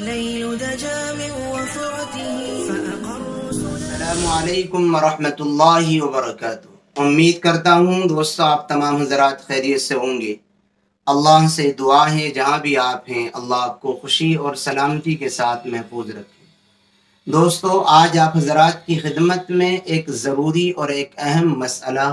والليل دجى من وفرته فأقر السلام علیکم ورحمۃ اللہ وبرکاتہ۔ امید کرتا ہوں دوستو آپ تمام حضرات خیریت سے ہوں گے۔ اللہ سے دعا ہے جہاں بھی آپ ہیں اللہ آپ کو خوشی اور سلامتی کے ساتھ محفوظ رکھے۔ دوستو آج آپ حضرات کی خدمت میں ایک ضروری اور ایک اہم مسئلہ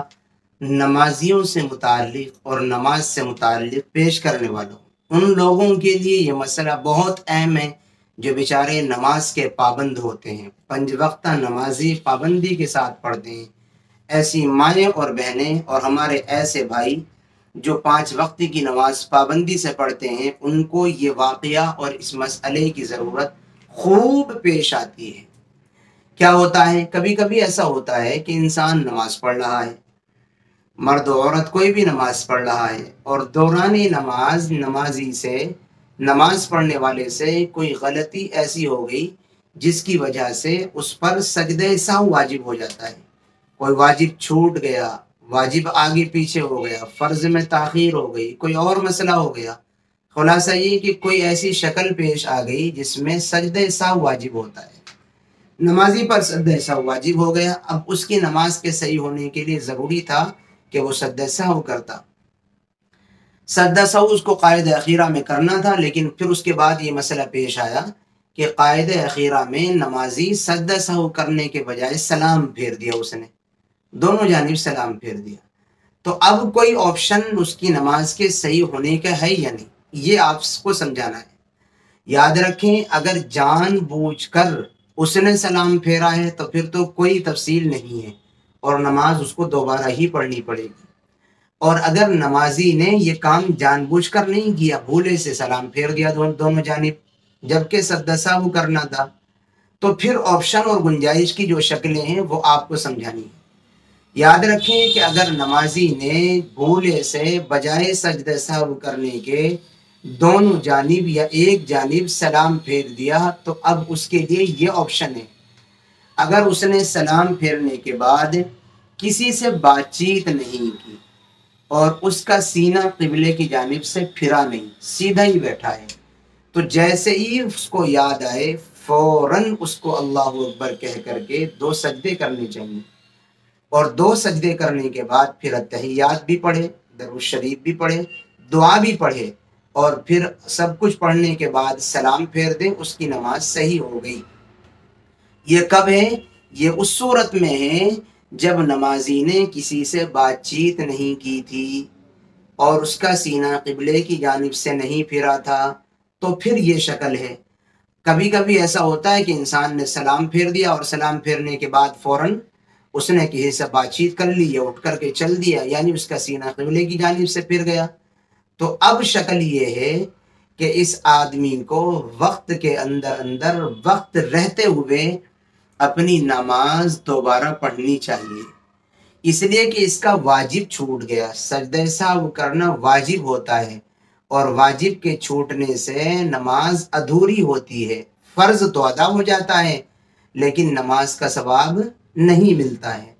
نمازیوں سے متعلق اور نماز سے متعلق پیش کرنے والا ہوں۔ ان لوگوں کے لیے یہ مسئلہ بہت اہم ہے جو بیچارے نماز کے پابند ہوتے ہیں، 5 وقتہ نمازی پابندی کے ساتھ پڑھتے ہیں۔ ایسی مائیں اور بہنیں اور ہمارے ایسے بھائی جو 5 وقت کی نماز پابندی سے پڑھتے ہیں، ان کو یہ واقعہ اور اس مسئلے کی ضرورت خوب پیش آتی ہے۔ کیا ہوتا ہے؟ کبھی کبھی ایسا ہوتا ہے کہ انسان نماز پڑھ رہا ہے، مرد و عورت کوئی بھی نماز پڑھ رہا ہے، اور دوران نماز نمازی سے، نماز پڑھنے والے سے کوئی غلطی ایسی ہو گئی جس کی وجہ سے اس پر سجدہ سہو واجب ہو جاتا ہے۔ کوئی واجب چھوٹ گیا، واجب آگے پیچھے ہو گیا، فرض میں تاخیر ہو گئی، کوئی اور مسئلہ ہو گیا۔ خلاصہ یہ کہ کوئی ایسی شکل پیش آ گئی جس میں سجدہ سہو واجب ہوتا ہے۔ نمازی پر سجدہ سہو واجب ہو گیا، اب اس کی نماز کے صحیح ہونے کے لیے ضروری تھا کہ وہ سجدہ سہو کرتا۔ سجدہ سہو اس کو قائد اخیرہ میں کرنا تھا، لیکن پھر اس کے بعد یہ مسئلہ پیش آیا کہ قائد اخیرہ میں نمازی سجدہ سہو کرنے کے بجائے سلام پھیر دیا، اس نے دونوں جانب سلام پھیر دیا۔ تو اب کوئی آپشن اس کی نماز کے صحیح ہونے کا ہے یا نہیں، یہ آپ کو سمجھانا ہے۔ یاد رکھیں اگر جان بوجھ کر اس نے سلام پھیرا ہے تو پھر تو کوئی تفصیل نہیں ہے اور نماز اس کو دوبارہ ہی پڑھنی پڑے گی، اور اگر نمازی نے یہ کام جان بوجھ کر نہیں کیا، بھولے سے سلام پھیر دیا دونوں جانب جبکہ سجدہ سہو کرنا تھا، تو پھر آپشن اور گنجائش کی جو شکلیں ہیں وہ آپ کو سمجھانی ہیں۔ یاد رکھیں کہ اگر نمازی نے بھولے سے بجائے سجدہ سہو کرنے کے دونوں جانب یا ایک جانب سلام پھیر دیا تو اب اس کے لیے یہ آپشن ہے، اگر اس نے سلام پھیرنے کے بعد کسی سے بات چیت نہیں کی اور اس کا سینہ قبلے کی جانب سے پھرا نہیں، سیدھا ہی بیٹھا ہے، تو جیسے ہی اس کو یاد آئے فوراً اس کو اللہ اکبر کہہ کر کے 2 سجدے کرنے چاہیے، اور 2 سجدے کرنے کے بعد پھر اتحیات بھی پڑھے، درود شریف بھی پڑھے، دعا بھی پڑھے، اور پھر سب کچھ پڑھنے کے بعد سلام پھیر دیں، اس کی نماز صحیح ہو گئی۔ یہ کب ہے؟ یہ اس صورت میں ہے جب نمازی نے کسی سے بات چیت نہیں کی تھی اور اس کا سینہ قبلے کی جانب سے نہیں پھرا تھا، تو پھر یہ شکل ہے۔ کبھی کبھی ایسا ہوتا ہے کہ انسان نے سلام پھیر دیا اور سلام پھیرنے کے بعد فوراً اس نے کسی سے بات چیت کر لی یا اٹھ کر کے چل دیا، یعنی اس کا سینہ قبلے کی جانب سے پھر گیا۔ تو اب شکل یہ ہے کہ اس آدمی کو وقت کے اندر وقت رہتے ہوئے اپنی نماز دوبارہ پڑھنی چاہیے، اس لیے کہ اس کا واجب چھوٹ گیا۔ سجدہ سہو کرنا واجب ہوتا ہے، اور واجب کے چھوٹنے سے نماز ادھوری ہوتی ہے۔ فرض تو ادا ہو جاتا ہے لیکن نماز کا ثواب نہیں ملتا ہے۔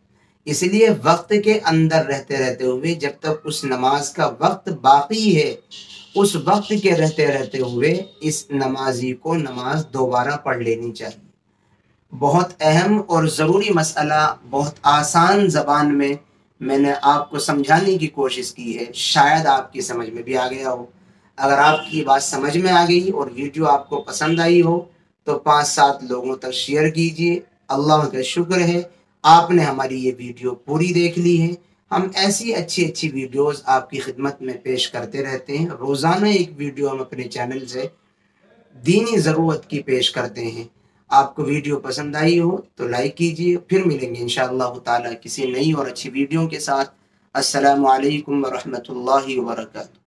اس لیے وقت کے اندر رہتے ہوئے جب تک اس نماز کا وقت باقی ہے، اس وقت کے رہتے ہوئے اس نمازی کو نماز دوبارہ پڑھ لینی چاہیے۔ بہت اہم اور ضروری مسئلہ بہت آسان زبان میں نے آپ کو سمجھانے کی کوشش کی ہے، شاید آپ کی سمجھ میں بھی آ گیا ہو۔ اگر آپ کی بات سمجھ میں آ گئی اور ویڈیو آپ کو پسند آئی ہو تو 5-7 لوگوں تک شیئر کیجیے۔ اللہ کا شکر ہے آپ نے ہماری یہ ویڈیو پوری دیکھ لی ہے۔ ہم ایسی اچھی ویڈیوز آپ کی خدمت میں پیش کرتے رہتے ہیں، روزانہ ایک ویڈیو ہم اپنے چینل سے دینی ضرورت کی پیش کرتے ہیں۔ آپ کو ویڈیو پسند آئی ہو تو لائک کیجیے، پھر ملیں گے انشاءاللہ تعالی کسی نئی اور اچھی ویڈیو کے ساتھ۔ السلام علیکم ورحمۃ اللہ وبرکاتہ۔